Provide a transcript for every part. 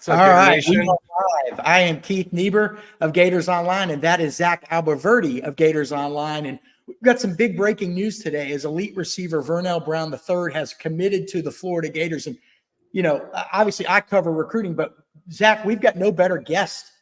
What's up, All Gator right, we Nation? are live. I am Keith Niebuhr of Gators Online, and that is Zach Abolverdi of Gators Online. And we've got some big breaking news today as elite receiver Vernell Brown III has committed to the Florida Gators. And, you know, obviously I cover recruiting, but Zach, we've got no better guest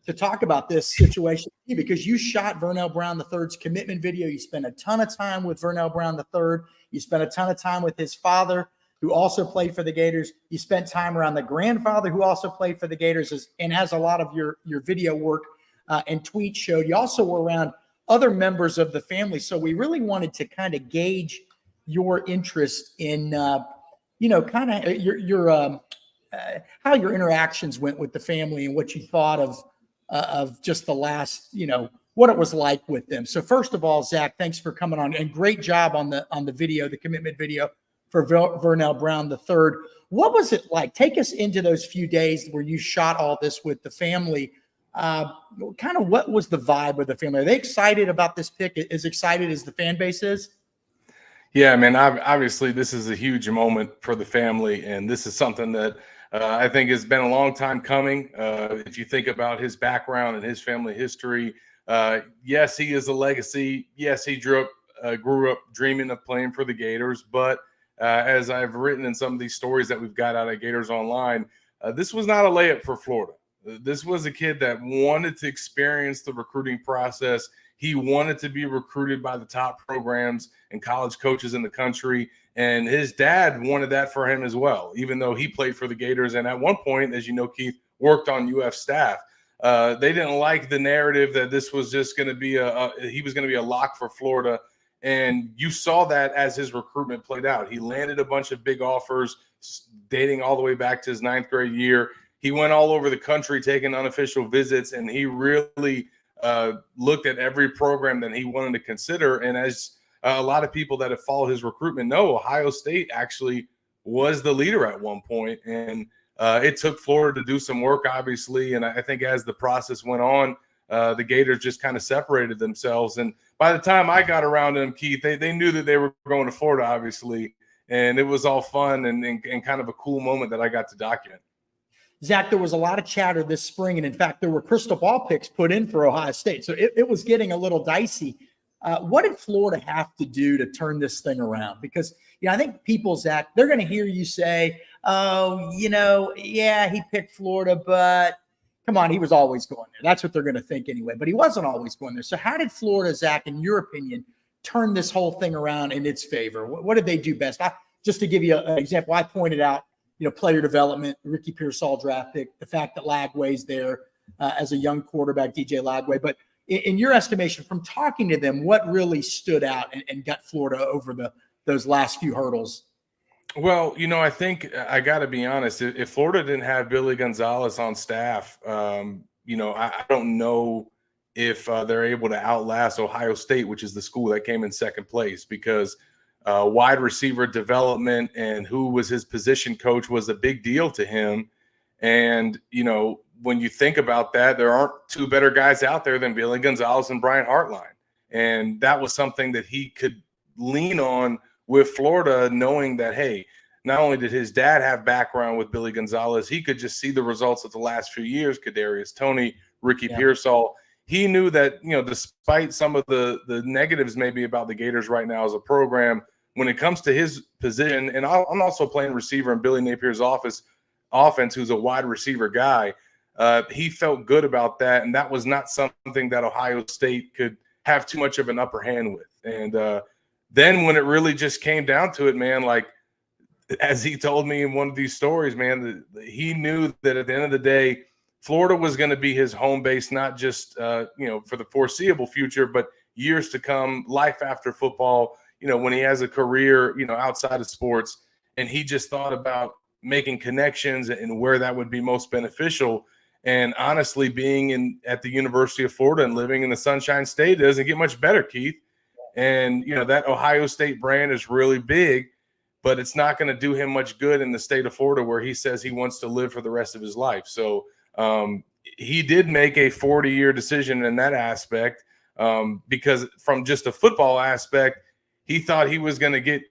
to talk about this situation because you shot Vernell Brown III's commitment video. You spent a ton of time with Vernell Brown III. You spent a ton of time with his father, who also played for the Gators. You spent time around the grandfather, who also played for the Gators, and has a lot of your video work and tweets showed. You also were around other members of the family. So we really wanted to kind of gauge your interest in, kind of your how your interactions went with the family and what you thought of just the last, what it was like with them. So first of all, Zach, thanks for coming on, and great job on the video, the commitment video for Vernell Brown III. What was it like? Take us into those few days where you shot all this with the family. Kind of what was the vibe of the family? Are they excited about this pick? As excited as the fan base is? Yeah, man, obviously this is a huge moment for the family, and this is something that I think has been a long time coming. If you think about his background and his family history, yes, he is a legacy. Yes, he grew up dreaming of playing for the Gators, but as I've written in some of these stories that we've got out at Gators Online, this was not a layup for Florida. This was a kid that wanted to experience the recruiting process. He wanted to be recruited by the top programs and college coaches in the country. And his dad wanted that for him as well, even though he played for the Gators. And at one point, as you know, Keith, worked on UF staff. They didn't like the narrative that this was just going to be he was going to be a lock for Florida. And you saw that as his recruitment played out. He landed a bunch of big offers dating all the way back to his 9th grade year. He went all over the country taking unofficial visits, and he really looked at every program that he wanted to consider. And as a lot of people that have followed his recruitment know, Ohio State actually was the leader at one point. And it took Florida to do some work, obviously. And I think as the process went on, the Gators just kind of separated themselves. And by the time I got around them, Keith, they knew that they were going to Florida, obviously. And it was all fun and kind of a cool moment that I got to document. Zach, there was a lot of chatter this spring, and in fact, there were crystal ball picks put in for Ohio State. So it was getting a little dicey. What did Florida have to do to turn this thing around? Because, I think people, Zach, they're going to hear you say, oh, yeah, he picked Florida, but come on, he was always going there. That's what they're going to think anyway, but he wasn't always going there. So how did Florida, Zach, in your opinion, turn this whole thing around in its favor? What did they do best? Just to give you an example, I pointed out, player development, Ricky Pearsall draft pick, the fact that Lagway's there as a young quarterback, DJ Lagway. But in your estimation, from talking to them, what really stood out and got Florida over those last few hurdles? Well, I think I got to be honest. If Florida didn't have Billy Gonzalez on staff, I don't know if they're able to outlast Ohio State, which is the school that came in second place, because wide receiver development and who was his position coach was a big deal to him. And, when you think about that, there aren't two better guys out there than Billy Gonzalez and Brian Hartline. And that was something that he could lean on with Florida, knowing that, hey, not only did his dad have background with Billy Gonzalez, he could just see the results of the last few years, Kadarius Toney, Ricky Pearsall. He knew that, despite some of the negatives maybe about the Gators right now as a program, when it comes to his position, and I'm also playing receiver in Billy Napier's offense, who's a wide receiver guy, he felt good about that, and that was not something that Ohio State could have too much of an upper hand with. And then when it really just came down to it, man, like as he told me in one of these stories, man, he knew that at the end of the day, Florida was going to be his home base, not just for the foreseeable future, but years to come, life after football, when he has a career, outside of sports. And he just thought about making connections and where that would be most beneficial. And honestly, being at the University of Florida and living in the Sunshine State doesn't get much better, Keith. And, that Ohio State brand is really big, but it's not going to do him much good in the state of Florida where he says he wants to live for the rest of his life. So he did make a 40-year decision in that aspect because from just a football aspect, he thought he was going to get,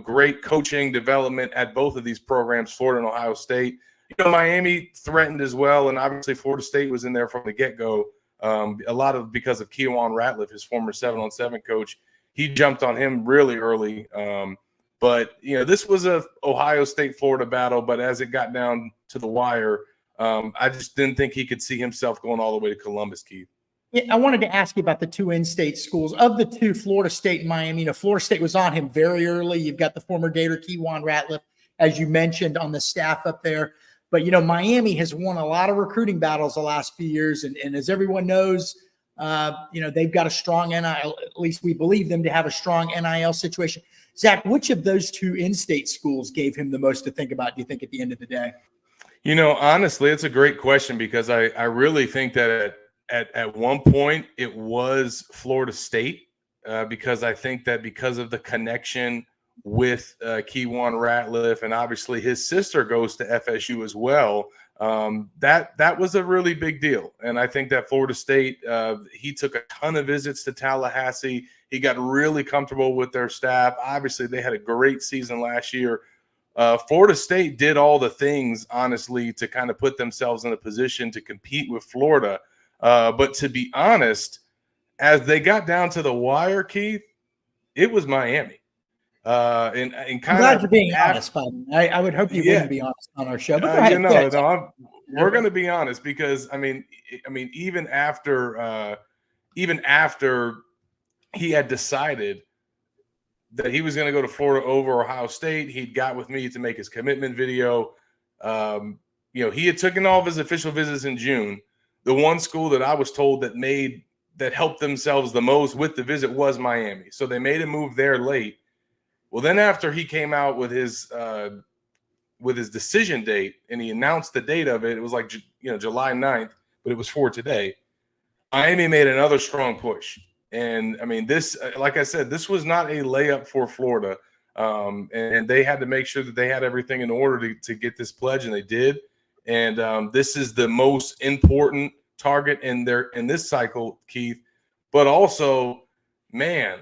great coaching development at both of these programs, Florida and Ohio State. Miami threatened as well, and obviously Florida State was in there from the get-go. A lot of because of Kejuan Ratliff, his former 7-on-7 coach. He jumped on him really early. But this was a Ohio State-Florida battle, but as it got down to the wire, I just didn't think he could see himself going all the way to Columbus, Keith. Yeah, I wanted to ask you about the two in-state schools. Of the two, Florida State and Miami, Florida State was on him very early. You've got the former Gator, Kejuan Ratliff, as you mentioned, on the staff up there. But, Miami has won a lot of recruiting battles the last few years. And as everyone knows, they've got a strong NIL, at least we believe them to have a strong NIL situation. Zach, which of those two in-state schools gave him the most to think about, do you think, at the end of the day? Honestly, it's a great question because I really think that at one point it was Florida State because I think that because of the connection with Kejuan Ratliff, and obviously his sister goes to FSU as well. That was a really big deal. And I think that Florida State, he took a ton of visits to Tallahassee. He got really comfortable with their staff. Obviously, they had a great season last year. Florida State did all the things, honestly, to kind of put themselves in a position to compete with Florida. But to be honest, as they got down to the wire, Keith, it was Miami. And kind I'm glad you're being honest, Biden. I would hope you wouldn't be honest on our show. But go ahead, we're going to be honest because even after he had decided that he was going to go to Florida over Ohio State, he'd got with me to make his commitment video. He had taken all of his official visits in June. The one school that I was told that helped themselves the most with the visit was Miami. So they made a move there late. Well, then after he came out with his decision date and he announced the date of it, it was like, July 9th, but it was for today. Miami made another strong push. And this, like I said, this was not a layup for Florida. And they had to make sure that they had everything in order to get this pledge, and they did. And this is the most important target in this cycle, Keith. But also, man,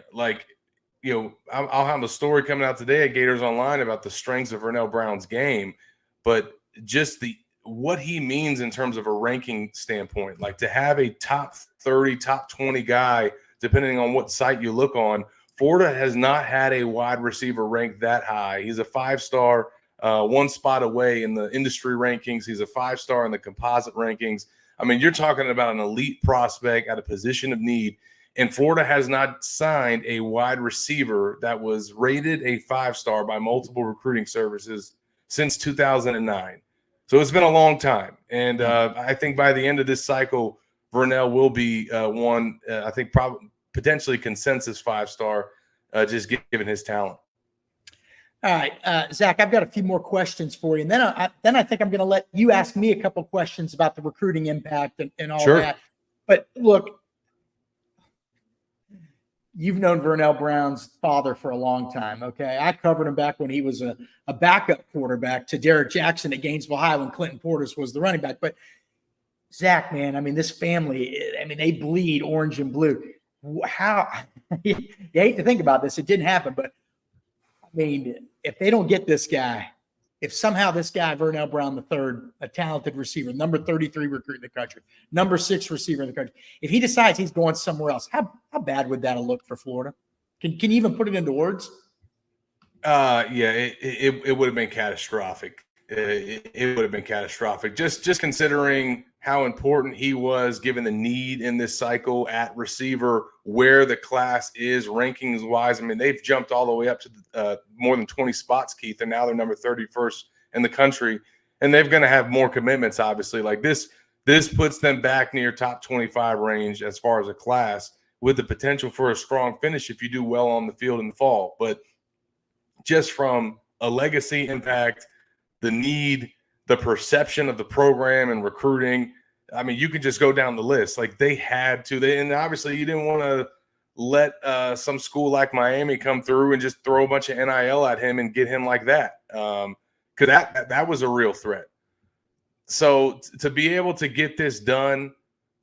I'll have a story coming out today at Gators Online about the strengths of Vernell Brown's game, but just what he means in terms of a ranking standpoint, like to have a top 30, top 20 guy, depending on what site you look on. Florida has not had a wide receiver ranked that high. He's a 5-star, one spot away in the industry rankings. He's a 5-star in the composite rankings. You're talking about an elite prospect at a position of need. And Florida has not signed a wide receiver that was rated a 5-star by multiple recruiting services since 2009. So it's been a long time. And I think by the end of this cycle, Vernell will be one, I think probably potentially consensus 5-star, just given his talent. All right, Zach, I've got a few more questions for you. And then I think I'm going to let you ask me a couple questions about the recruiting impact and all that. But look, you've known Vernell Brown's father for a long time, okay? I covered him back when he was a backup quarterback to Derek Jackson at Gainesville High when Clinton Portis was the running back. But, Zach, man, this family, they bleed orange and blue. How – you hate to think about this. It didn't happen. But, if they don't get this guy, if somehow this guy, Vernell Brown III, a talented receiver, number 33 recruit in the country, number 6 receiver in the country, if he decides he's going somewhere else, how bad would that have looked for Florida? Can you even put it into words? It would have been catastrophic. It would have been catastrophic. Just considering how important he was, given the need in this cycle at receiver, where the class is rankings wise. They've jumped all the way up to more than 20 spots, Keith, and now they're number 31st in the country, and they're going to have more commitments. Obviously, like this puts them back near top 25 range as far as a class, with the potential for a strong finish if you do well on the field in the fall. But just from a legacy impact, the need, the perception of the program and recruiting, you can just go down the list. Like they had to. And obviously you didn't want to let some school like Miami come through and just throw a bunch of NIL at him and get him like that. Because that was a real threat. So to be able to get this done,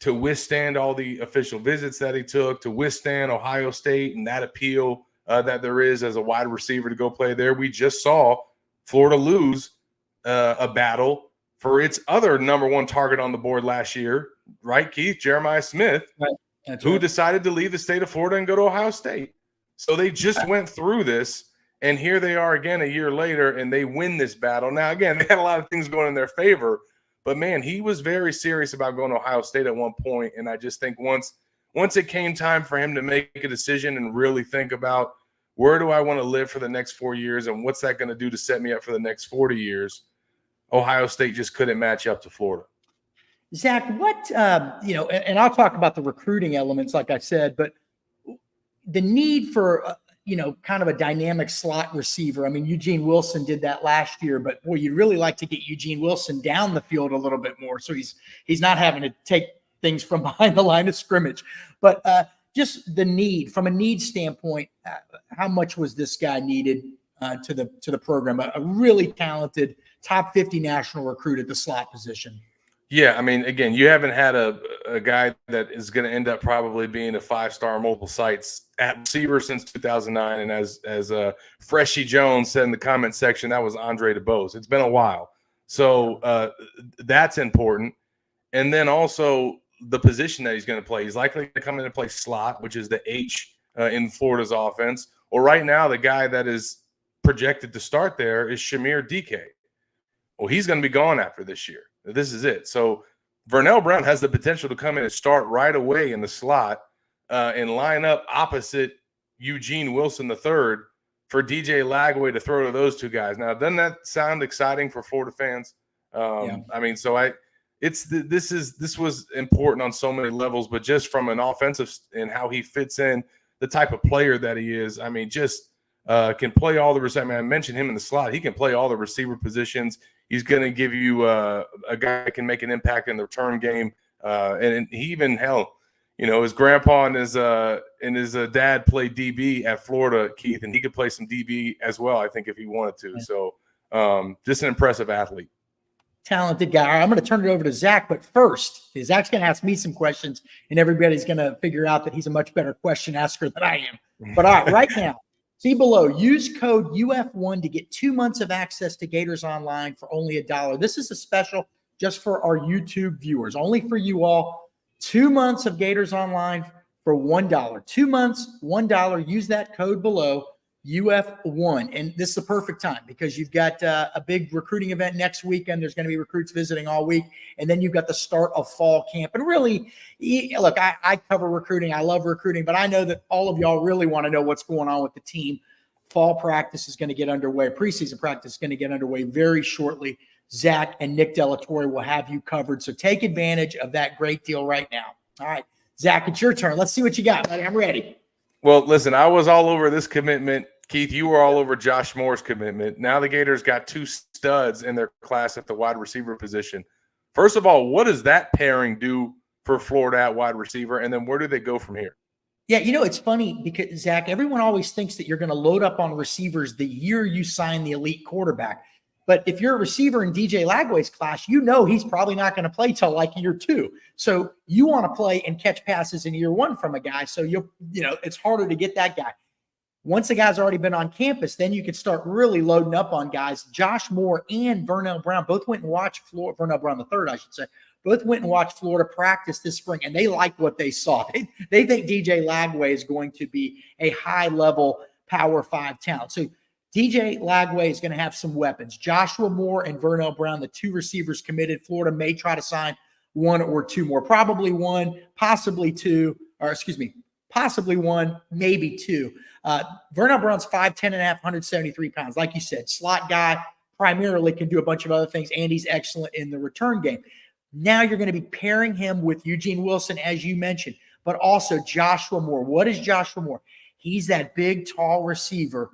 to withstand all the official visits that he took, to withstand Ohio State and that appeal that there is as a wide receiver to go play there. We just saw Florida lose a battle for its other number one target on the board last year, right, Keith? Jeremiah Smith, Right. who decided to leave the state of Florida and go to Ohio State. So they just went through this, and here they are again a year later, and they win this battle. Now, again, they had a lot of things going in their favor, but, man, he was very serious about going to Ohio State at one point, and I just think once it came time for him to make a decision and really think about where do I want to live for the next 4 years and what's that going to do to set me up for the next 40 years, Ohio State just couldn't match up to Florida. Zach, what, and I'll talk about the recruiting elements, like I said, but the need for, kind of a dynamic slot receiver. I mean, Eugene Wilson did that last year, but boy, you'd really like to get Eugene Wilson down the field a little bit more. So he's not having to take things from behind the line of scrimmage, but just the need from a need standpoint, how much was this guy needed to the program? A really talented top 50 national recruit at the slot position. Yeah, I mean, again, you haven't had a guy that is going to end up probably being a 5-star multiple sites at receiver since 2009. And as Freshie Jones said in the comment section, that was Andre DeBose. It's been a while. So that's important. And then also the position that he's going to play. He's likely to come in and play slot, which is the H in Florida's offense. Well, right now, the guy that is projected to start there is Shamir DK. Well, he's going to be gone after this year. This is it. So Vernell Brown has the potential to come in and start right away in the slot and line up opposite Eugene Wilson III for DJ Lagway to throw to those two guys. Now, doesn't that sound exciting for Florida fans? Yeah. I mean, so this was important on so many levels, but just from an offensive and how he fits in, the type of player that he is. I mean, just can play all the receivers. I mean, I mentioned him in the slot. He can play all the receiver positions. He's going to give you a guy that can make an impact in the return game. And he even, his grandpa and his dad played DB at Florida, Keith, and he could play some DB as well, I think, if he wanted to. So just an impressive athlete. Talented guy. All right, I'm going to turn it over to Zach, but first, Zach's going to ask me some questions, and everybody's going to figure out that he's a much better question asker than I am. But all right now, see below, use code UF1 to get 2 months of access to Gators Online for only $1. This is a special just for our YouTube viewers, only for you all. 2 months of Gators Online for $1. 2 months, $1. Use that code below, UF1. And this is the perfect time because you've got a big recruiting event next weekend. There's going to be recruits visiting all week. And then you've got the start of fall camp. And really, look, I cover recruiting. I love recruiting, but I know that all of y'all really want to know what's going on with the team. Fall practice is going to get underway. Preseason practice is going to get underway very shortly. Zach and Nick Delatorre will have you covered. So take advantage of that great deal right now. All right, Zach, it's your turn. Let's see what you got, buddy. I'm ready. Well, listen, I was all over this commitment. Keith, you were all over Josh Moore's commitment. Now the Gators got 2 studs in their class at the wide receiver position. First of all, what does that pairing do for Florida at wide receiver? And then where do they go from here? Yeah, it's funny because, Zach, everyone always thinks that you're going to load up on receivers the year you sign the elite quarterback. But if you're a receiver in DJ Lagway's class, he's probably not going to play till like year 2. So you want to play and catch passes in year 1 from a guy. So it's harder to get that guy. Once a guy's already been on campus, then you can start really loading up on guys. Josh Moore and Vernell Brown both went and watched Vernell Brown III, I should say, both went and watched Florida practice this spring, and they liked what they saw. They think DJ Lagway is going to be a high-level Power 5 talent. So DJ Lagway is going to have some weapons. Joshua Moore and Vernell Brown, the 2 receivers committed. Florida may try to sign 1 or 2 more, probably 1, possibly 2, possibly 1, maybe 2. Vernell Brown's 5'10 and a half, 173 pounds. Like you said, slot guy, primarily can do a bunch of other things, and he's excellent in the return game. Now you're going to be pairing him with Eugene Wilson, as you mentioned, but also Joshua Moore. What is Joshua Moore? He's that big, tall receiver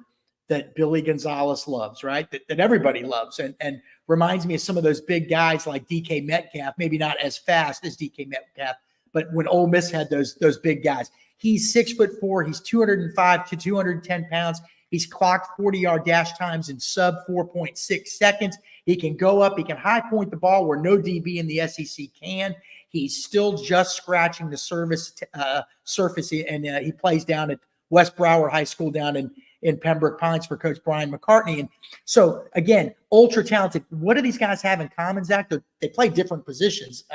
that Billy Gonzalez loves, right? That everybody loves, and reminds me of some of those big guys like DK Metcalf, maybe not as fast as DK Metcalf, but when Ole Miss had those big guys. He's 6'4". He's 205 to 210 pounds. He's clocked 40-yard dash times in sub 4.6 seconds. He can go up. He can high point the ball where no DB in the SEC can. He's still just scratching the surface, and he plays down at West Broward High School down in Pembroke Pines for Coach Brian McCartney. And so, again, ultra talented. What do these guys have in common, Zach? They play different positions,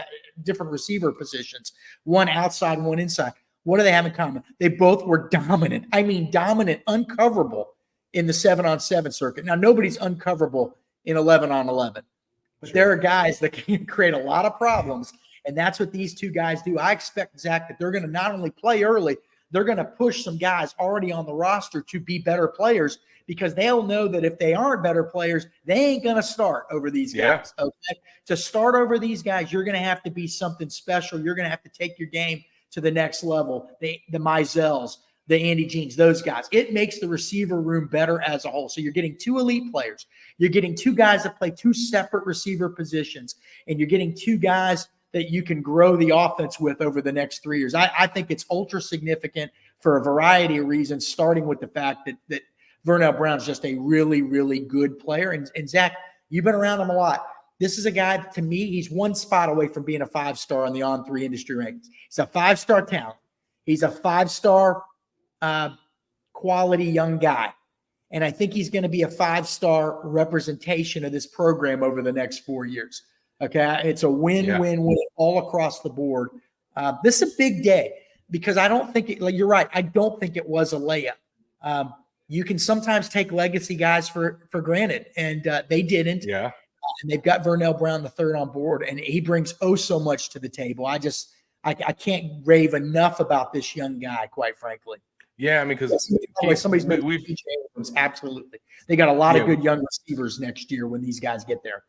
different receiver positions, one outside, one inside. What do they have in common? They both were dominant. I mean, dominant, uncoverable in the 7-on-7 circuit. Now, nobody's uncoverable in 11-on-11, but there are guys that can create a lot of problems, and that's what these two guys do. I expect, Zach, that they're going to not only play early, they're going to push some guys already on the roster to be better players, because they'll know that if they aren't better players, they ain't going to start over these guys. Okay? To start over these guys, you're going to have to be something special. You're going to have to take your game to the next level. The Mizels, the Andy Jeans, those guys. It makes the receiver room better as a whole. So you're getting two elite players. You're getting two guys that play two separate receiver positions, and you're getting two guys that you can grow the offense with over the next 3 years. I think it's ultra significant for a variety of reasons, starting with the fact that Vernell Brown is just a really, really good player. And Zach, you've been around him a lot. This is a guy, to me, he's one spot away from being a 5-star on the On3 industry rankings. He's a 5-star talent. He's a 5-star quality young guy. And I think he's going to be a 5-star representation of this program over the next 4 years. Okay, it's a win-win-win all across the board. This is a big day, because I don't think you're right. I don't think it was a layup. You can sometimes take legacy guys for granted, and they didn't. Yeah. And they've got Vernell Brown III on board, and he brings so much to the table. I can't rave enough about this young guy, quite frankly. Yeah, I mean, because somebody's been absolutely. They got a lot of good young receivers next year when these guys get there.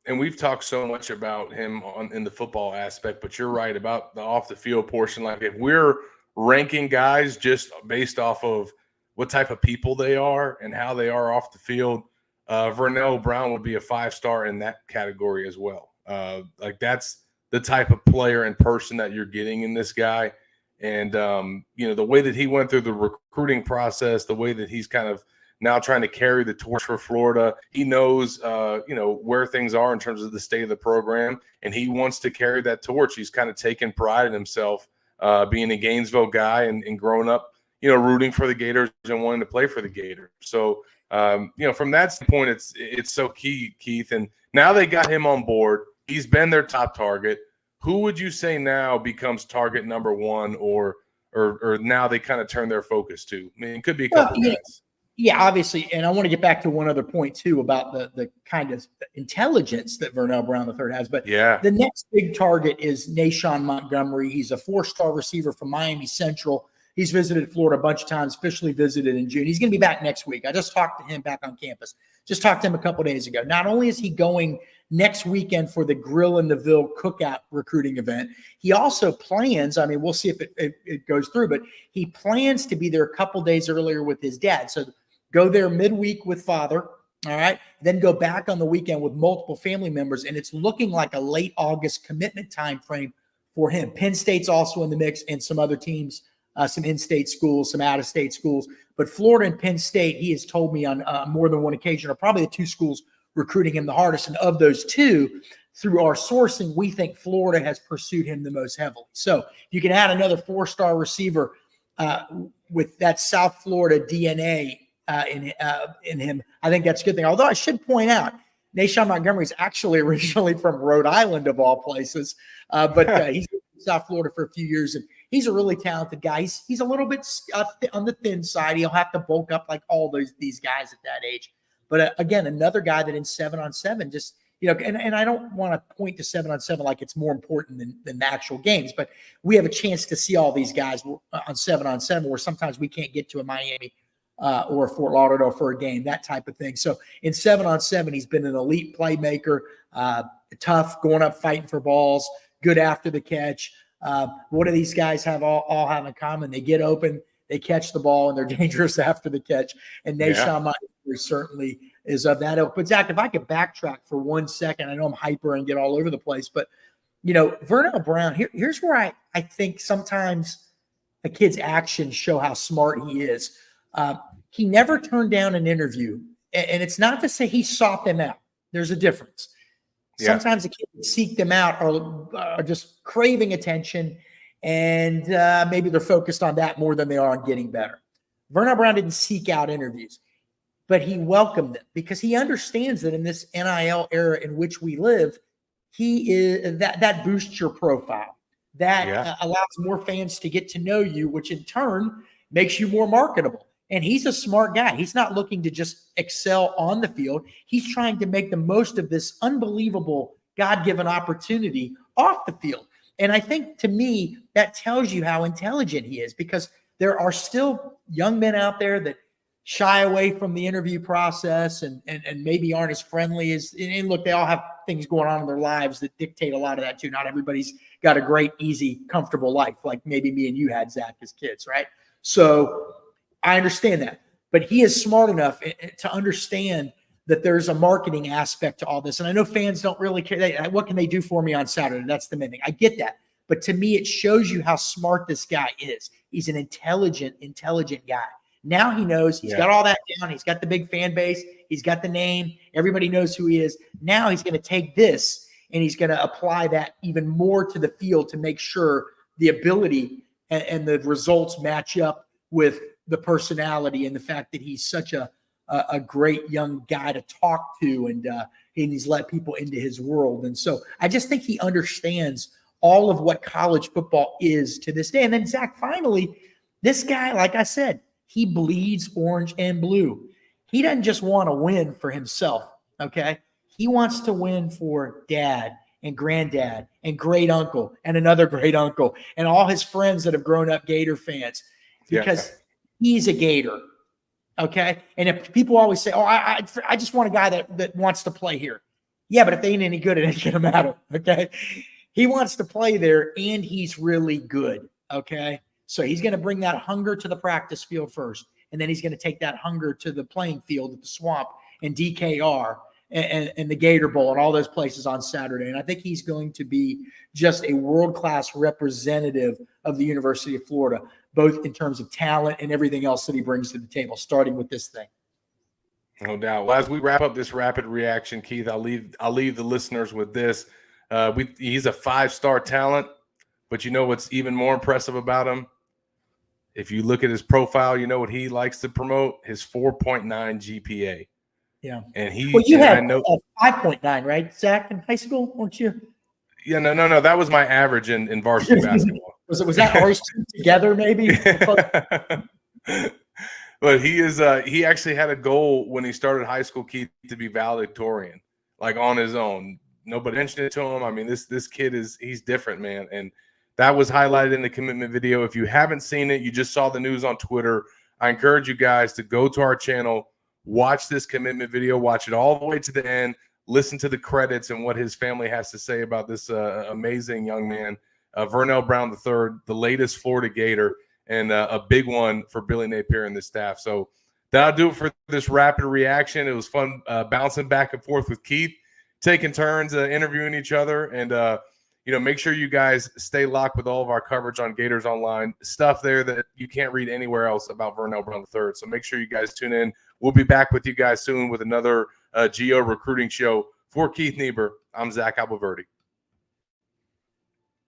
And we've talked so much about him in the football aspect, but you're right about the off the field portion. Like, if we're ranking guys just based off of what type of people they are and how they are off the field, Vernell Brown would be a 5-star in that category as well. Like, that's the type of player and person that you're getting in this guy. And, the way that he went through the recruiting process, the way that he's kind of now trying to carry the torch for Florida. He knows, where things are in terms of the state of the program, and he wants to carry that torch. He's kind of taken pride in himself, being a Gainesville guy and growing up, rooting for the Gators and wanting to play for the Gators. So, from that standpoint, it's so key, Keith. And now they got him on board. He's been their top target. Who would you say now becomes target number one, or now they kind of turn their focus to? I mean, it could be a couple guys. Yeah, obviously. And I want to get back to one other point, too, about the kind of intelligence that Vernell Brown III has. But the next big target is Nashawn Montgomery. He's a 4-star receiver from Miami Central. He's visited Florida a bunch of times, officially visited in June. He's going to be back next week. I just talked to him back on campus. Just talked to him a couple days ago. Not only is he going next weekend for the Grill in the Ville cookout recruiting event, he also plans, I mean, we'll see if it goes through, but he plans to be there a couple days earlier with his dad. So go there midweek with father, all right, then go back on the weekend with multiple family members, and it's looking like a late August commitment time frame for him. Penn State's also in the mix, and some other teams, some in-state schools, some out-of-state schools. But Florida and Penn State, he has told me on more than one occasion, are probably the two schools recruiting him the hardest. And of those two, through our sourcing, we think Florida has pursued him the most heavily. So you can add another 4-star receiver with that South Florida DNA in him. I think that's a good thing. Although I should point out, Nashawn Montgomery is actually originally from Rhode Island, of all places, but he's in South Florida for a few years, and he's a really talented guy. He's a little bit on the thin side. He'll have to bulk up like all these guys at that age. But again, another guy that in 7-on-7 just, and I don't want to point to 7-on-7 like it's more important than the actual games, but we have a chance to see all these guys on 7-on-7 where sometimes we can't get to a Miami or Fort Lauderdale for a game, that type of thing. So in 7-on-7, he's been an elite playmaker, tough, going up, fighting for balls, good after the catch. What do these guys all have in common? They get open, they catch the ball, and they're dangerous after the catch. And Nashawn Montgomery certainly is of that ilk. But Zach, if I could backtrack for 1 second, I know I'm hyper and get all over the place, but Vernell Brown, here's where I think sometimes a kid's actions show how smart he is. He never turned down an interview, and it's not to say he sought them out. There's a difference. Sometimes a kid can seek them out or are just craving attention, and maybe they're focused on that more than they are on getting better. Vernell Brown didn't seek out interviews, but he welcomed them because he understands that in this NIL era in which we live, he is that boosts your profile. That allows more fans to get to know you, which in turn makes you more marketable. And he's a smart guy. He's not looking to just excel on the field. He's trying to make the most of this unbelievable God-given opportunity off the field. And I think, to me, that tells you how intelligent he is, because there are still young men out there that shy away from the interview process and maybe aren't as friendly as, and look, they all have things going on in their lives that dictate a lot of that too. Not everybody's got a great, easy, comfortable life like maybe me and you had, Zach, as kids, right? So I understand that, but he is smart enough to understand that there's a marketing aspect to all this. And I know fans don't really care. What can they do for me on Saturday? That's the main thing. I get that. But to me, it shows you how smart this guy is. He's an intelligent guy. Now he knows he's got all that down. He's got the big fan base. He's got the name. Everybody knows who he is. Now he's going to take this and he's going to apply that even more to the field to make sure the ability and the results match up with the personality and the fact that he's such a great young guy to talk to, and he's let people into his world. And so I just think he understands all of what college football is to this day. And then, Zach, finally, this guy, like I said, he bleeds orange and blue. He doesn't just want to win for himself, okay? He wants to win for dad and granddad and great uncle and another great uncle and all his friends that have grown up Gator fans, because he's a Gator, okay? And if people always say, oh, I just want a guy that wants to play here. Yeah, but if they ain't any good, it ain't going to matter, okay? He wants to play there, and he's really good, okay? So he's going to bring that hunger to the practice field first, and then he's going to take that hunger to the playing field at the Swamp and DKR and the Gator Bowl and all those places on Saturday. And I think he's going to be just a world-class representative of the University of Florida, both in terms of talent and everything else that he brings to the table, starting with this thing. No doubt. Well, as we wrap up this rapid reaction, Keith, I'll leave the listeners with this. He's a 5-star talent, but you know what's even more impressive about him? If you look at his profile, you know what he likes to promote? His 4.9 GPA. Yeah. And you had a 5.9, right, Zach, in high school, weren't you? Yeah, no. That was my average in varsity basketball. Was that ours together, maybe? But he actually had a goal when he started high school, Keith, to be valedictorian, like on his own. Nobody mentioned it to him. I mean, this kid he's different, man. And that was highlighted in the commitment video. If you haven't seen it, you just saw the news on Twitter. I encourage you guys to go to our channel, watch this commitment video, watch it all the way to the end, listen to the credits and what his family has to say about this amazing young man, Vernell Brown III, the latest Florida Gator, and a big one for Billy Napier and the staff. So that'll do it for this rapid reaction. It was fun bouncing back and forth with Keith, taking turns interviewing each other. And, make sure you guys stay locked with all of our coverage on Gators Online, stuff there that you can't read anywhere else about Vernell Brown III. So make sure you guys tune in. We'll be back with you guys soon with another Geo recruiting show. For Keith Niebuhr, I'm Zach Abolverdi.